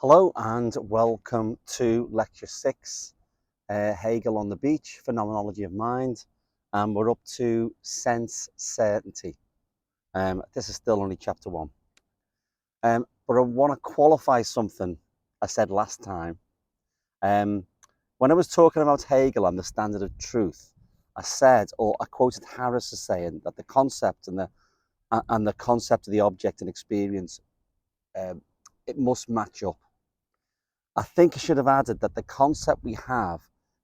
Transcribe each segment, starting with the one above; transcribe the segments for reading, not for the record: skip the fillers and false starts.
Hello and welcome to Lecture 6, Hegel on the Beach, Phenomenology of Mind, and we're up to Sense Certainty. This is still only Chapter 1. But I want to qualify something I said last time. When I was talking about Hegel and the standard of truth, I said, or I quoted Harris as saying that the concept and the concept of the object and experience, it must match up. I think I should have added that the concept we have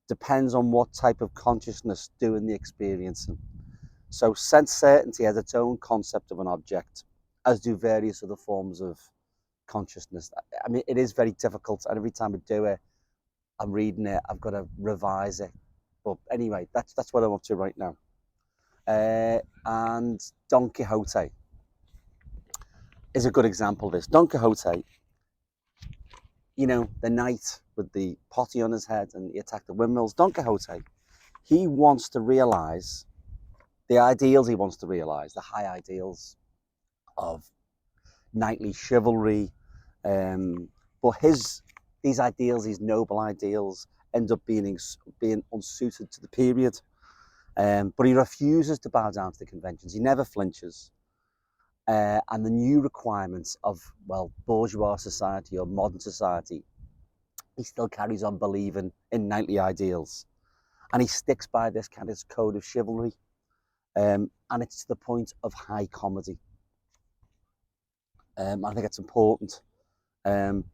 depends on what type of consciousness doing the experiencing. So sense certainty has its own concept of an object, as do various other forms of consciousness. I mean, it is very difficult, and every time I do it, I'm reading it, I've got to revise it. But anyway, that's what I'm up to right now. And Don Quixote is a good example of this. Don Quixote, you know, the knight with the potty on his head and he attacked the windmills. Don Quixote, he wants to realize the ideals he wants to realize, the high ideals of knightly chivalry. But these ideals, these noble ideals, end up being unsuited to the period. But he refuses to bow down to the conventions. He never flinches. And the new requirements of, well, bourgeois society or modern society, he still carries on believing in knightly ideals. And he sticks by this kind of code of chivalry. And it's to the point of high comedy. I think it's important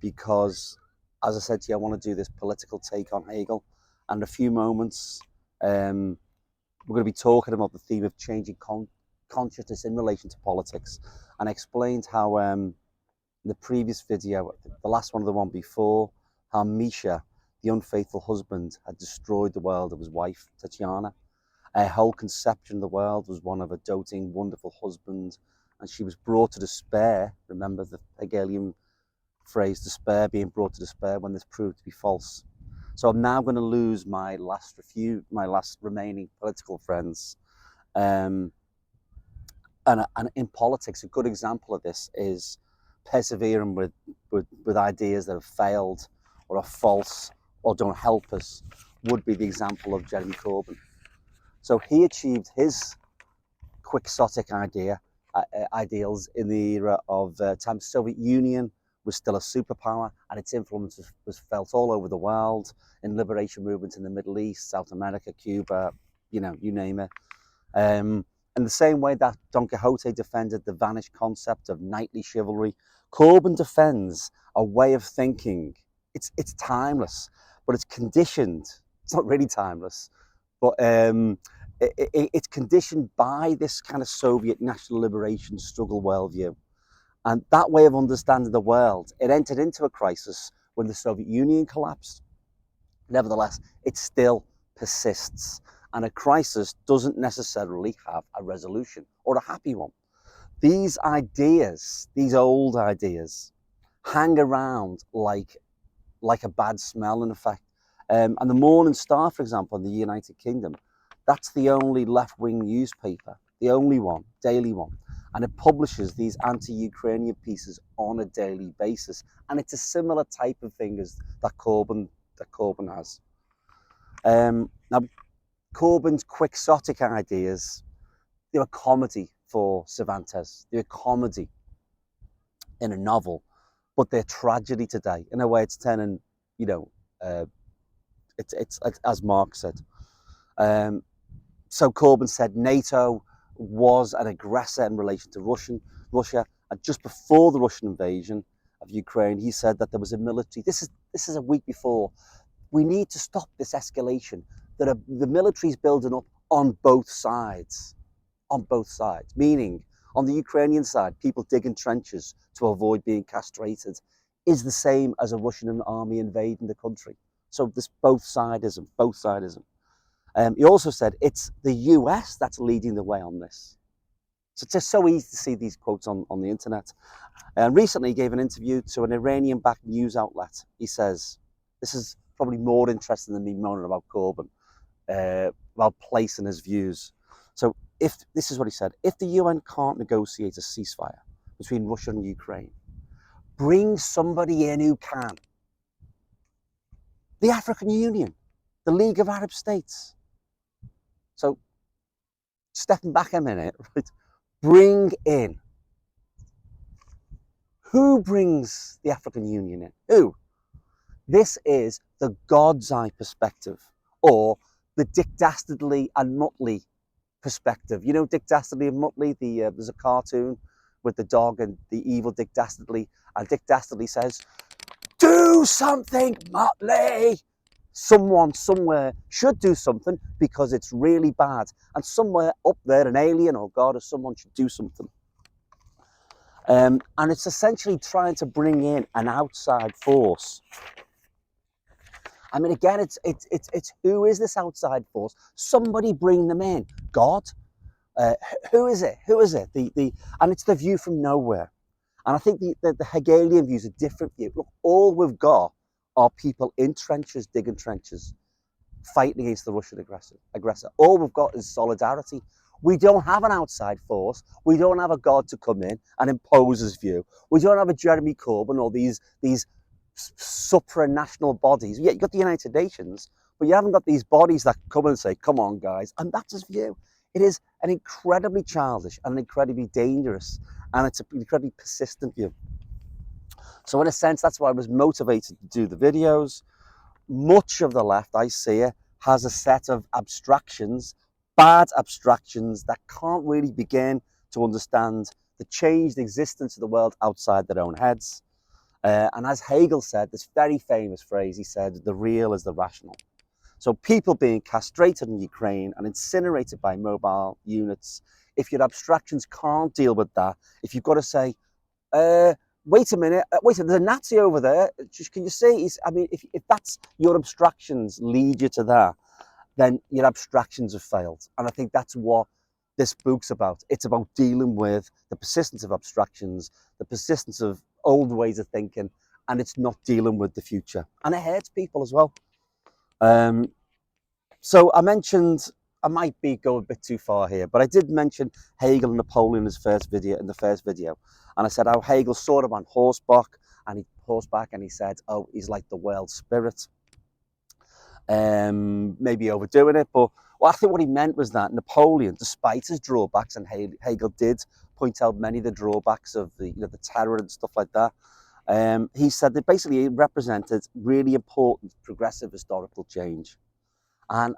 because, as I said to you, I want to do this political take on Hegel. And in a few moments, we're going to be talking about the theme of changing consciousness in relation to politics. And I explained how in the previous video, the last one of the one before, how Misha, the unfaithful husband, had destroyed the world of his wife, Tatiana. Her whole conception of the world was one of a doting, wonderful husband, and she was brought to despair. Remember the Hegelian phrase, despair, being brought to despair when this proved to be false. So I'm now going to lose my last remaining political friends. And in politics, a good example of this is persevering with ideas that have failed or are false or don't help us, would be the example of Jeremy Corbyn. So he achieved his quixotic ideals in the era of time. The Soviet Union was still a superpower, and its influence was felt all over the world in liberation movements in the Middle East, South America, Cuba, you name it. In the same way that Don Quixote defended the vanished concept of knightly chivalry, Corbyn defends a way of thinking. It's timeless, but it's conditioned. It's not really timeless, but it's conditioned by this kind of Soviet national liberation struggle worldview. And that way of understanding the world, it entered into a crisis when the Soviet Union collapsed. Nevertheless, it still persists. And a crisis doesn't necessarily have a resolution or a happy one. These ideas, these old ideas, hang around like a bad smell, in effect. And the Morning Star, for example, in the United Kingdom, that's the only left-wing newspaper, the only one, daily one. And it publishes these anti-Ukrainian pieces on a daily basis. And it's a similar type of thing as that Corbyn has. Now, Corbyn's quixotic ideas, they're a comedy for Cervantes. They're a comedy in a novel, but they're tragedy today. In a way, it's turning, it's as Marx said. So Corbyn said NATO was an aggressor in relation to Russia, and just before the Russian invasion of Ukraine, he said that there was a military. This is a week before. We need to stop this escalation. That the military is building up on both sides, meaning on the Ukrainian side, people digging trenches to avoid being castrated is the same as a Russian army invading the country. So this both sidism. He also said it's the US that's leading the way on this. So it's just so easy to see these quotes on the internet. And recently he gave an interview to an Iranian-backed news outlet. He says, this is probably more interesting than me moaning about Corbyn, about placing his views. So this is what he said: if the UN can't negotiate a ceasefire between Russia and Ukraine, bring somebody in who can. The African Union, the League of Arab States. So, stepping back a minute, right? Bring in. Who brings the African Union in? Who? This is the God's eye perspective, or the Dick Dastardly and Muttley perspective. You know Dick Dastardly and Muttley? There's a cartoon with the dog and the evil Dick Dastardly, and Dick Dastardly says, "Do something, Muttley." Someone somewhere should do something because it's really bad, and somewhere up there, an alien or God or someone should do something. And it's essentially trying to bring in an outside force. I mean, again, it's who is this outside force? Somebody bring them in. God? Who is it? Who is it? And it's the view from nowhere. And I think the Hegelian view is a different view. Look, all we've got are people in trenches, digging trenches, fighting against the Russian aggressor. All we've got is solidarity. We don't have an outside force. We don't have a God to come in and impose his view. We don't have a Jeremy Corbyn or these supranational bodies. Yeah, you've got the United Nations, but you haven't got these bodies that come and say, come on, guys. And that's his view. It is an incredibly childish and incredibly dangerous, and it's an incredibly persistent view. So in a sense, that's why I was motivated to do the videos. Much of the left, I see it, has a set of abstractions, bad abstractions, that can't really begin to understand the changed existence of the world outside their own heads. And as Hegel said, this very famous phrase, he said, the real is the rational. So people being castrated in Ukraine and incinerated by mobile units, if your abstractions can't deal with that, if you've got to say, wait a minute, there's a Nazi over there, can you see? I mean, if that's your abstractions lead you to that, then your abstractions have failed. And I think that's what this book's about. It's about dealing with the persistence of abstractions, the persistence of old ways of thinking, and it's not dealing with the future. And it hurts people as well. So I mentioned, I might be going a bit too far here, but I did mention Hegel and Napoleon in the first video, and I said how Hegel saw him on horseback, and he said, oh, he's like the world spirit. Maybe overdoing it, but I think what he meant was that Napoleon, despite his drawbacks, and Hegel did point out many of the drawbacks of the terror and stuff like that, he said that basically it represented really important progressive historical change. And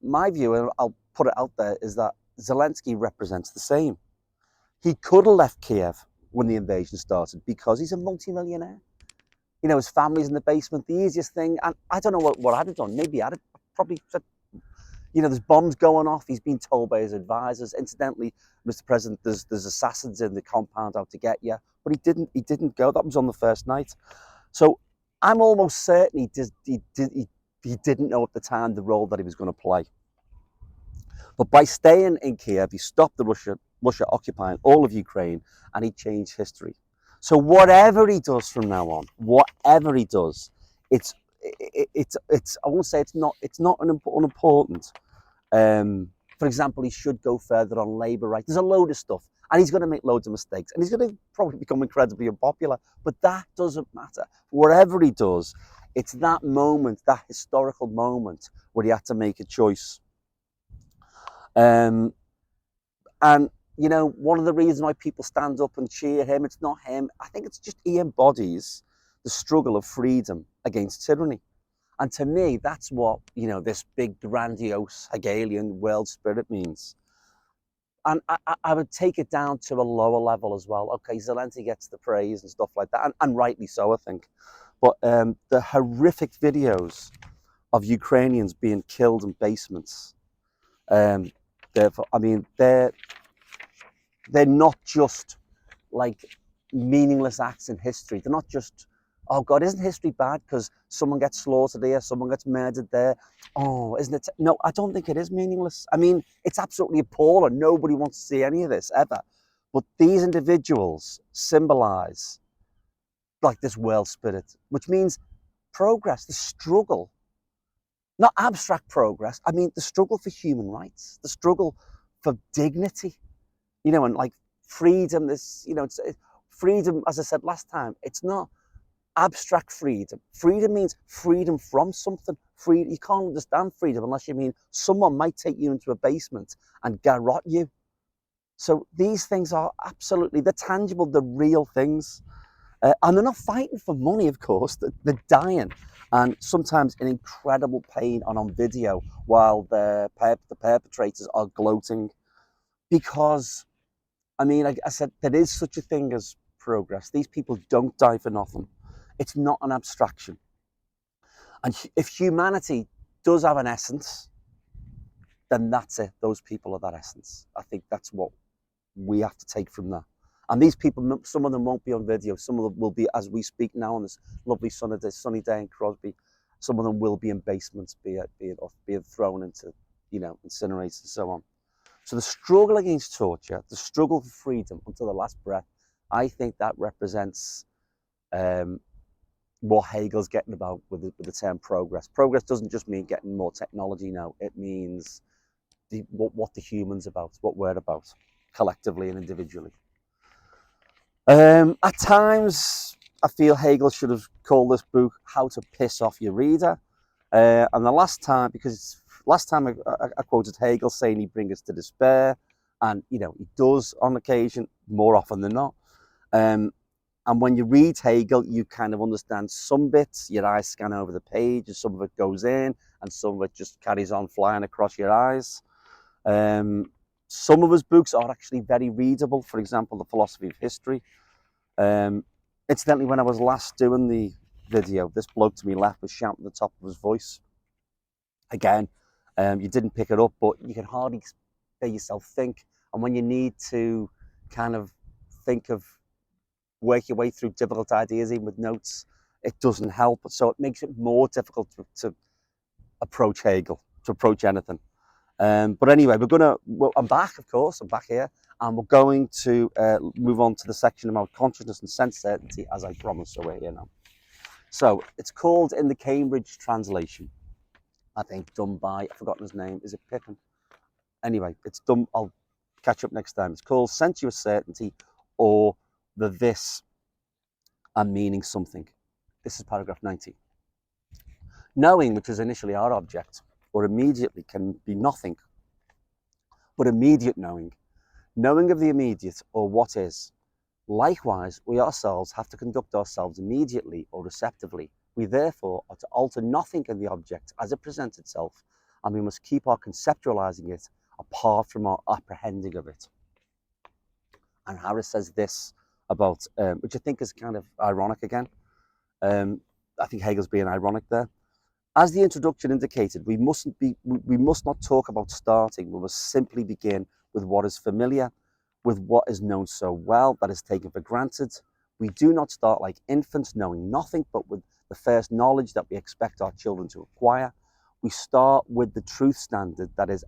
my view, and I'll put it out there, is that Zelensky represents the same. He could have left Kiev when the invasion started because he's a multimillionaire. You know, his family's in the basement. The easiest thing, and I don't know what I'd have done. Maybe I'd have probably said, there's bombs going off. He's been told by his advisors. Incidentally, Mr. President, there's assassins in the compound out to get you. But he didn't go. That was on the first night. So I'm almost certain he didn't know at the time the role that he was going to play. But by staying in Kiev, he stopped the Russia occupying all of Ukraine, and he changed history. So whatever he does from now on, whatever he does, it's I won't say it's not unimportant. For example, he should go further on labour rights. There's a load of stuff, and he's going to make loads of mistakes, and he's going to probably become incredibly unpopular. But that doesn't matter. Whatever he does, it's that moment, that historical moment, where he had to make a choice. And one of the reasons why people stand up and cheer him, it's not him. I think it's just he embodies the struggle of freedom against tyranny. And to me, that's what, this big, grandiose Hegelian world spirit means. And I would take it down to a lower level as well. Okay, Zelensky gets the praise and stuff like that, and rightly so, I think. But the horrific videos of Ukrainians being killed in basements, they're not just like meaningless acts in history. They're not just, oh God, isn't history bad because someone gets slaughtered here, someone gets murdered there? Oh, isn't it? No, I don't think it is meaningless. I mean, it's absolutely appalling. Nobody wants to see any of this ever. But these individuals symbolize like this world spirit, which means progress, the struggle, not abstract progress. I mean, the struggle for human rights, the struggle for dignity, and like freedom, freedom, as I said last time, it's not abstract freedom. Freedom means freedom from something. You can't understand freedom unless you mean someone might take you into a basement and garrote you. So these things are absolutely, they're tangible, they're real things. And they're not fighting for money, of course. They're dying, and sometimes in incredible pain and on video, while the perpetrators are gloating. Because, I mean, like I said, there is such a thing as progress. These people don't die for nothing. It's not an abstraction. And if humanity does have an essence, then that's it. Those people are that essence. I think that's what we have to take from that. And these people, some of them won't be on video. Some of them will be, as we speak now on this lovely sunny day in Crosby. Some of them will be in basements, being thrown into, incinerated and so on. So the struggle against torture, the struggle for freedom until the last breath, I think that represents what Hegel's getting about with the term progress. Progress doesn't just mean getting more technology now. It means what the human's about, what we're about, collectively and individually. At times, I feel Hegel should have called this book "How to Piss Off Your Reader." And the last time, I quoted Hegel saying he'd bring us to despair, and he does on occasion, more often than not. And when you read Hegel, you kind of understand some bits. Your eyes scan over the page, and some of it goes in, and some of it just carries on flying across your eyes. Some of his books are actually very readable. For example, The Philosophy of History. Incidentally, when I was last doing the video, this bloke to my left was shouting at the top of his voice. Again, you didn't pick it up, but you can hardly hear yourself think. And when you need to kind of work your way through difficult ideas, even with notes, it doesn't help. So it makes it more difficult to approach Hegel, to approach anything. But anyway, I'm back, of course, I'm back here, and we're going to move on to the section about consciousness and sense certainty, as I promised, so we're here now. So it's called, in the Cambridge translation, I think, done by, I've forgotten his name, is it Pippin? Anyway, it's done, I'll catch up next time. It's called Sensuous Certainty, or the This and Meaning Something. This is paragraph 90. Knowing, which is initially our object, or immediately, can be nothing but immediate knowing of the immediate, or what is. Likewise, we ourselves have to conduct ourselves immediately or receptively. We therefore are to alter nothing in the object as it presents itself, and we must keep our conceptualizing it apart from our apprehending of it. And Harris says this about, which I think is kind of ironic again. I think Hegel's being ironic there. As the introduction indicated, we must not talk about starting. We must simply begin with what is familiar, with what is known so well that is taken for granted. We do not start like infants, knowing nothing but with the first knowledge that we expect our children to acquire. We start with the truth standard that is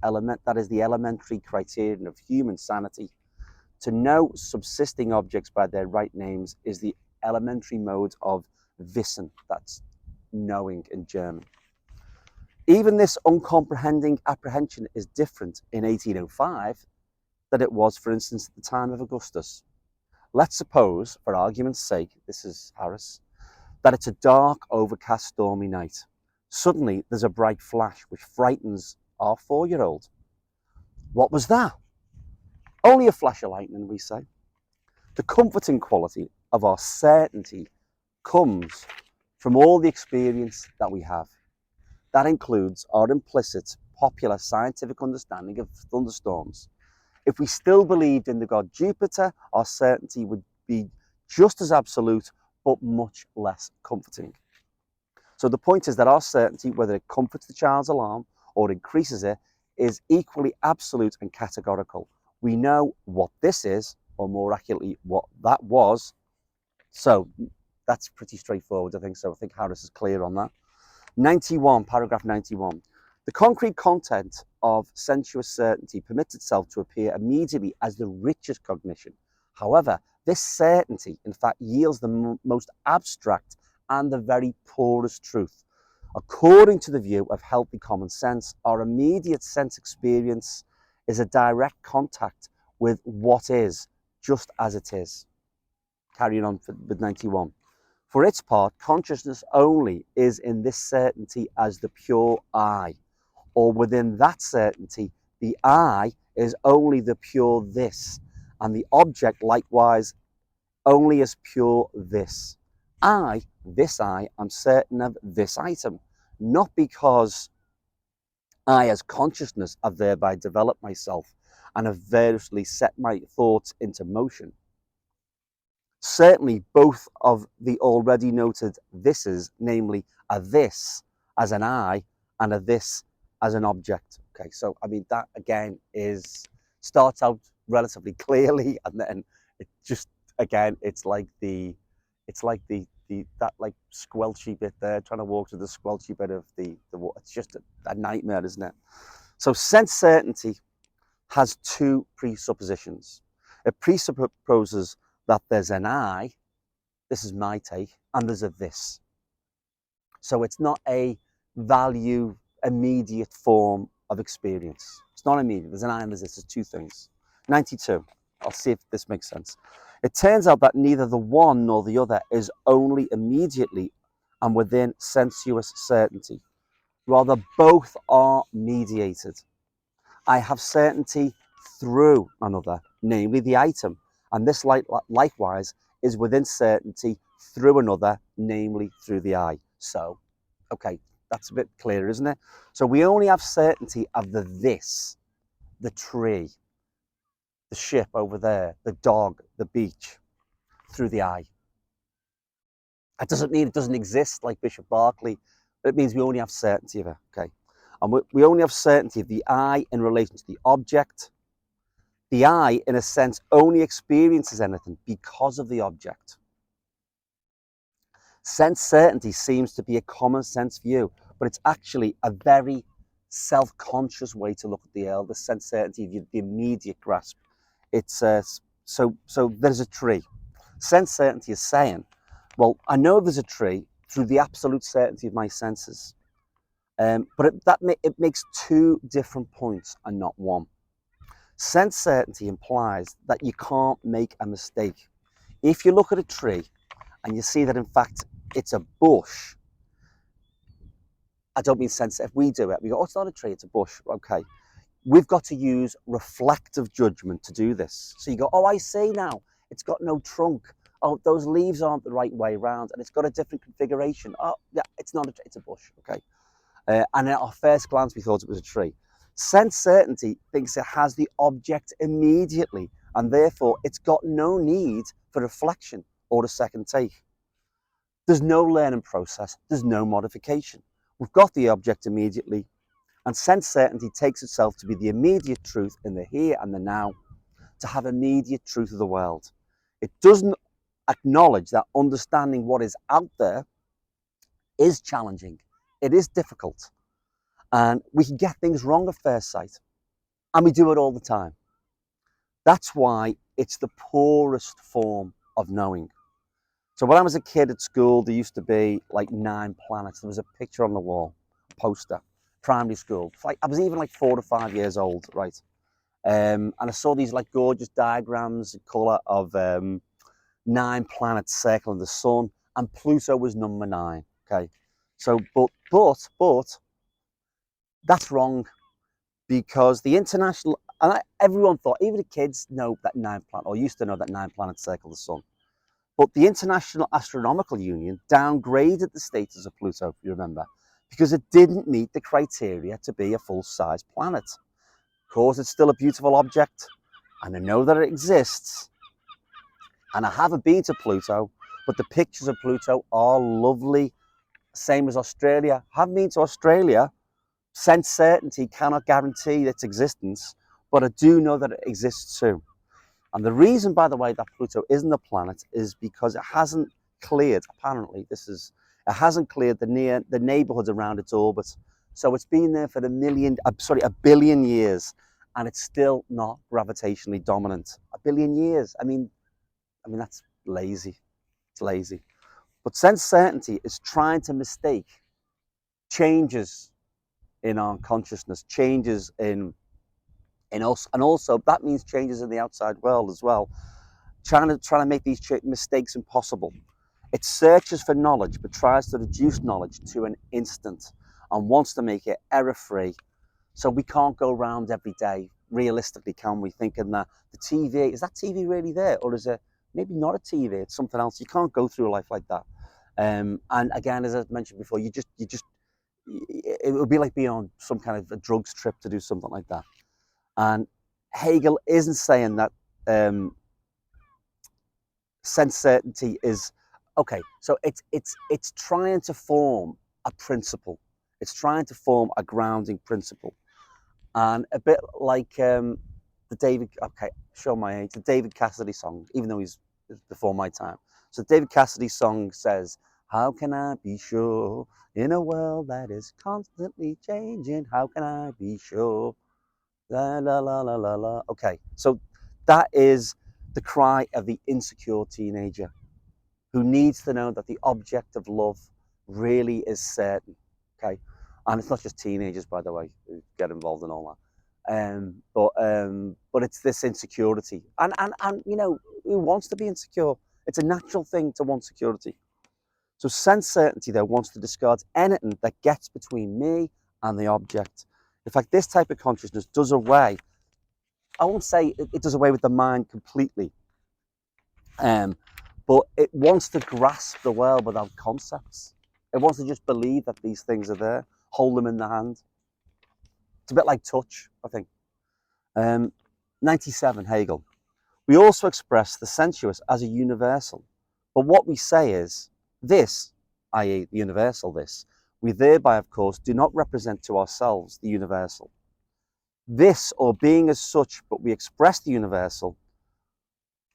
the elementary criterion of human sanity. To know subsisting objects by their right names is the elementary mode of Wissen, that's knowing in German. Even this uncomprehending apprehension is different in 1805 than it was, for instance, at the time of Augustus. Let's suppose, for argument's sake, this is Harris, that it's a dark, overcast, stormy night. Suddenly, there's a bright flash which frightens our 4-year-old. What was that? Only a flash of lightning, we say. The comforting quality of our certainty comes from all the experience that we have. That includes our implicit, popular scientific understanding of thunderstorms. If we still believed in the god Jupiter, our certainty would be just as absolute, but much less comforting. So the point is that our certainty, whether it comforts the child's alarm or increases it, is equally absolute and categorical. We know what this is, or more accurately, what that was. So that's pretty straightforward, I think. So I think Harris is clear on that. 91, paragraph 91. The concrete content of sensuous certainty permits itself to appear immediately as the richest cognition. However, this certainty, in fact, yields the most abstract and the very poorest truth. According to the view of healthy common sense, our immediate sense experience is a direct contact with what is, just as it is. carrying on with 91. For its part, consciousness only is in this certainty as the pure I, or within that certainty, the I is only the pure this, and the object likewise only as pure this. I, this I, am certain of this item, not because I, as consciousness, have thereby developed myself and have variously set my thoughts into motion. Certainly, both of the already noted thises, namely a this as an I and a this as an object. Okay, so I mean that again starts out relatively clearly, and then it just again it's like the that like squelchy bit there, trying to walk through the squelchy bit of the it's just a nightmare, isn't it? So sense certainty has two presuppositions. It presupposes that there's an I, this is my take, and there's a this. So it's not a value immediate form of experience. It's not immediate. There's an I and there's this. There's two things. 92. I'll see if this makes sense. It turns out that neither the one nor the other is only immediately and within sensuous certainty. Rather, both are mediated. I have certainty through another, namely the item, and this likewise is within certainty through another, namely through the I. So, okay, that's a bit clearer, isn't it? So we only have certainty of the this, the tree, the ship over there, the dog, the beach, through the I. That doesn't mean it doesn't exist like Bishop Berkeley, but it means we only have certainty of it, okay? And we only have certainty of the I in relation to the object. The I, in a sense, only experiences anything because of the object. Sense certainty seems to be a common sense view, but it's actually a very self-conscious way to look at the sense certainty, the immediate grasp. It's so there's a tree. Sense certainty is saying, well, I know there's a tree through the absolute certainty of my senses. But it makes two different points and not one. Sense certainty implies that you can't make a mistake. If you look at a tree and you see that in fact it's a bush, I don't mean sense, if we do it, we go, oh, it's not a tree, it's a bush, okay. We've got to use reflective judgment to do this. So you go, oh, I see now, it's got no trunk. Oh, those leaves aren't the right way around and it's got a different configuration. Oh, yeah, it's not a tree, it's a bush, okay. And at our first glance, we thought it was a tree. Sense certainty thinks it has the object immediately, and therefore it's got no need for reflection or a second take. There's no learning process, there's no modification. We've got the object immediately, and sense certainty takes itself to be the immediate truth in the here and the now, to have immediate truth of the world. It doesn't acknowledge that understanding what is out there is challenging. It is difficult, and we can get things wrong at first sight, and we do it all the time. That's why it's the poorest form of knowing. So when I was a kid at school, there used to be like 9 planets. There was a picture on the wall, a poster, primary school. I was even like 4 to 5 years old, right? And I saw these like gorgeous diagrams in colour of 9 planets circling the sun, and Pluto was number 9. Okay, so but that's wrong, because the international, and everyone thought, even the kids know that 9 planets, or used to know that 9 planets circle the sun. But the International Astronomical Union downgraded the status of Pluto, if you remember, because it didn't meet the criteria to be a full-size planet. Of course, it's still a beautiful object, and I know that it exists, and I haven't been to Pluto, but the pictures of Pluto are lovely, same as Australia. Haven't been to Australia. Sense certainty cannot guarantee its existence, but I do know that it exists too. And the reason, by the way, that Pluto isn't a planet is because it hasn't cleared, apparently, it hasn't cleared the neighborhoods around its orbit. So it's been there for a billion years, and it's still not gravitationally dominant. A billion years. I mean, that's lazy. It's lazy. But sense certainty is trying to mistake changes in our consciousness, changes in us, and also that means changes in the outside world as well. trying to make these mistakes impossible. It searches for knowledge, but tries to reduce knowledge to an instant and wants to make it error-free. So we can't go around every day, realistically, can we, thinking that the TV, is that TV really there? Or is it maybe not a TV, it's something else? You can't go through life like that. And again, as I mentioned before, it would be like being on some kind of a drugs trip to do something like that. And Hegel isn't saying that sense certainty is okay. So it's trying to form a principle. It's trying to form a grounding principle, and a bit like the show my age, the David Cassidy song, even though he's before my time. So David Cassidy's song says, "How can I be sure in a world that is constantly changing? How can I be sure?" La la la la la la. Okay, so that is the cry of the insecure teenager who needs to know that the object of love really is certain. Okay, and it's not just teenagers, by the way, who get involved in all that. But it's this insecurity, and you know, who wants to be insecure? It's a natural thing to want security. So sense certainty, though, wants to discard anything that gets between me and the object. In fact, this type of consciousness does away, I won't say it does away with the mind completely, but it wants to grasp the world without concepts. It wants to just believe that these things are there, hold them in the hand. It's a bit like touch, I think. 97, Hegel. We also express the sensuous as a universal, but what we say is this, i.e. the universal this, we thereby, of course, do not represent to ourselves the universal. This, or being as such, but we express the universal.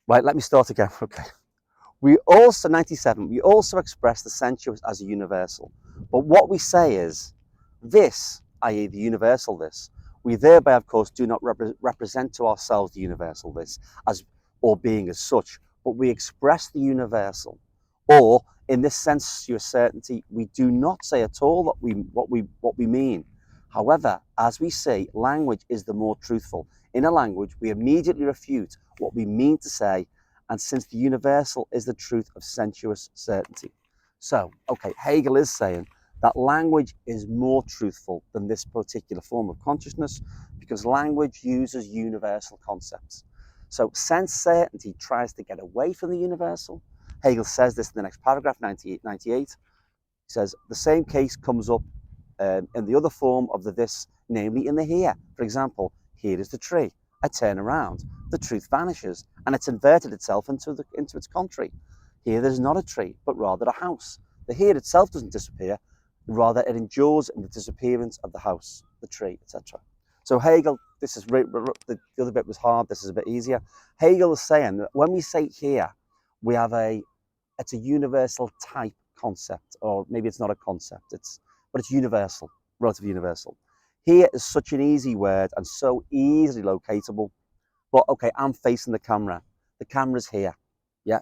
Right, let me start again, okay. We also, 97, we also express the sensuous as a universal, but what we say is this, i.e. the universal this, we thereby, of course, do not represent to ourselves the universal this, as or being as such, but we express the universal. Or, in this sensuous certainty, we do not say at all what we mean. However, as we say, language is the more truthful. In a language, we immediately refute what we mean to say, and since the universal is the truth of sensuous certainty. So, okay, Hegel is saying that language is more truthful than this particular form of consciousness because language uses universal concepts. So sense certainty tries to get away from the universal. Hegel says this in the next paragraph, 98. He says, the same case comes up in the other form of the this, namely in the here. For example, here is the tree. I turn around, the truth vanishes, and it's inverted itself into its contrary. Here there's not a tree, but rather a house. The here itself doesn't disappear, rather it endures in the disappearance of the house, the tree, etc. So Hegel, this is the other bit was hard, this is a bit easier. Hegel is saying that when we say here, we have it's a universal type concept, or maybe it's not a concept, but it's universal, relatively universal. Here is such an easy word and so easily locatable. But okay, I'm facing the camera. The camera's here. Yeah.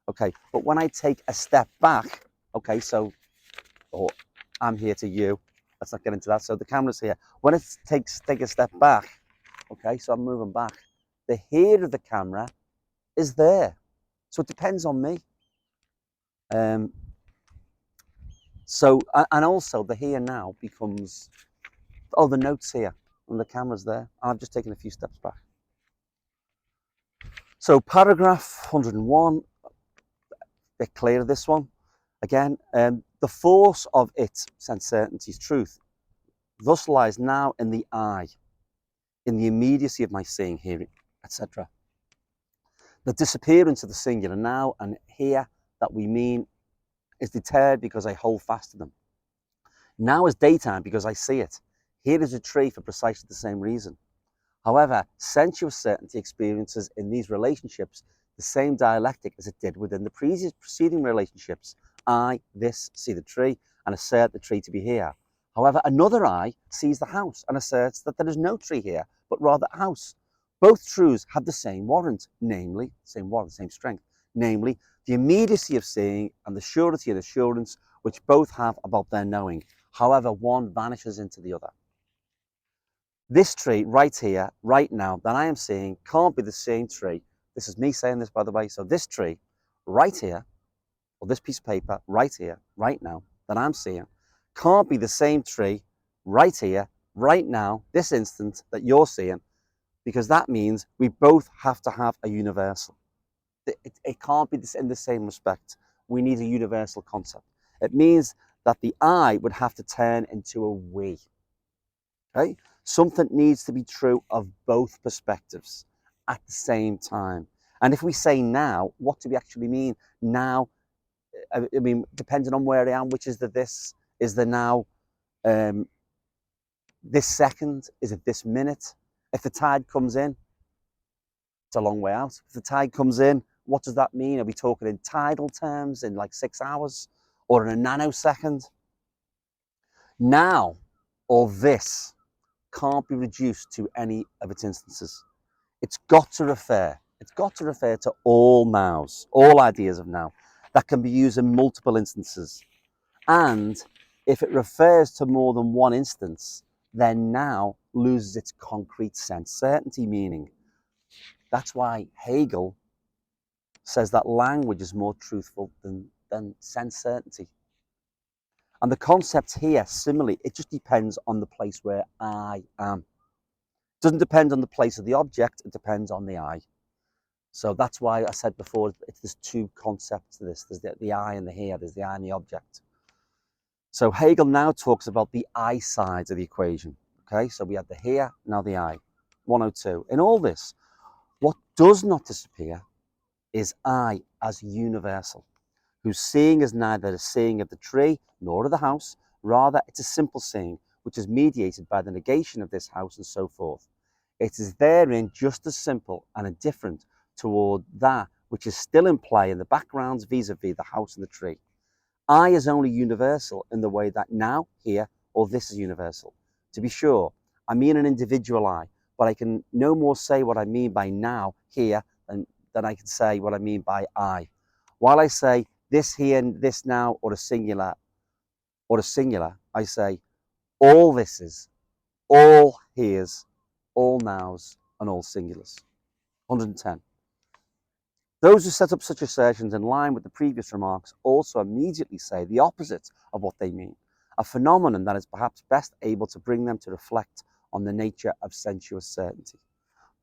Okay. But when I take a step back, okay, so I'm here to you. Let's not get into that. So the camera's here. When it take a step back, okay, so I'm moving back. The here of the camera is there. So it depends on me. So, and also the here now becomes, oh, the note's here and the camera's there. I've just taken a few steps back. So paragraph 101, a bit clearer this one. Again, the force of it, sense certainty's truth, thus lies now in the I, in the immediacy of my seeing, hearing, etc. The disappearance of the singular now and here that we mean is deterred because I hold fast to them. Now is daytime because I see it. Here is a tree for precisely the same reason. However, sensuous certainty experiences in these relationships the same dialectic as it did within the preceding relationships. I, this, see the tree and assert the tree to be here. However, another I sees the house and asserts that there is no tree here, but rather a house. Both truths have the same warrant, namely, same strength, namely, the immediacy of seeing and the surety and assurance which both have about their knowing. However, one vanishes into the other. This tree right here, right now, that I am seeing can't be the same tree this is me saying this, by the way, so this tree right here, or this piece of paper right here, right now, that I'm seeing, can't be the same tree right here, right now, this instant that you're seeing, because that means we both have to have a universal. It can't be in the same respect. We need a universal concept. It means that the I would have to turn into a we. Okay? Something needs to be true of both perspectives at the same time. And if we say now, what do we actually mean? Now, I mean, depending on where I am, which is the this, is the now, this second, is it this minute? If the tide comes in, it's a long way out. If the tide comes in, what does that mean? Are we talking in tidal terms, in like 6 hours, or in a nanosecond? Now, or this, can't be reduced to any of its instances. It's got to refer to all nows, all ideas of now, that can be used in multiple instances. And if it refers to more than one instance, then now loses its concrete sense certainty meaning. That's why Hegel says that language is more truthful than sense certainty. And the concept here, similarly, it just depends on the place where I am. It doesn't depend on the place of the object, it depends on the I. So that's why I said before, there's two concepts to this. There's the I and the here, there's the I and the object. So Hegel now talks about the I sides of the equation. Okay, so we have the here, now the I. 102. In all this, what does not disappear is I as universal, whose seeing is neither the seeing of the tree nor of the house, rather it's a simple seeing, which is mediated by the negation of this house and so forth. It is therein just as simple and indifferent toward that which is still in play in the backgrounds vis-a-vis the house and the tree. I is only universal in the way that now, here, or this is universal. To be sure, I mean an individual I, but I can no more say what I mean by now, here, than I can say what I mean by I. While I say this here and this now, or a singular, I say all thises, all heres, all nows, and all singulars. 110. Those who set up such assertions in line with the previous remarks also immediately say the opposite of what they mean, a phenomenon that is perhaps best able to bring them to reflect on the nature of sensuous certainty.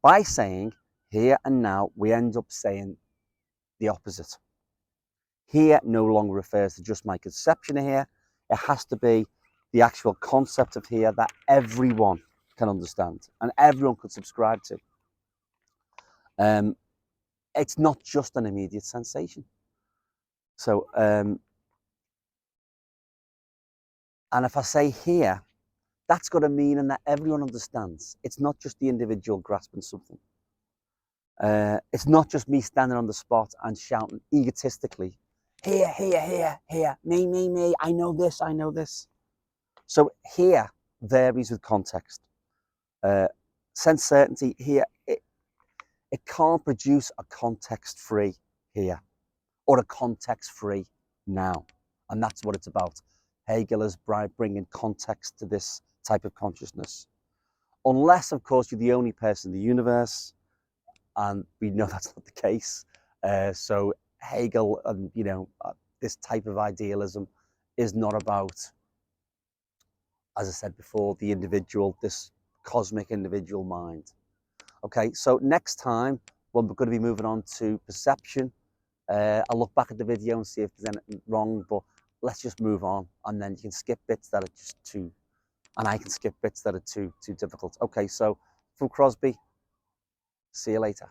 By saying here and now, we end up saying the opposite. Here no longer refers to just my conception of here. It has to be the actual concept of here that everyone can understand and everyone could subscribe to. It's not just an immediate sensation. So, and if I say here, that's got a meaning that everyone understands. It's not just the individual grasping something. It's not just me standing on the spot and shouting egotistically, here, here, here, here, me, I know this, I know this. So here varies with context. Sense certainty here, it can't produce a context-free here or a context-free now. And that's what it's about. Hegel is bringing context to this type of consciousness. Unless, of course, you're the only person in the universe, and we know that's not the case. So Hegel and, this type of idealism is not about, as I said before, the individual, this cosmic individual mind. Okay, so next time, we're going to be moving on to perception. I'll look back at the video and see if there's anything wrong, but let's just move on, and then you can skip bits that are just too, and I can skip bits that are too difficult. Okay, so from Crosby, see you later.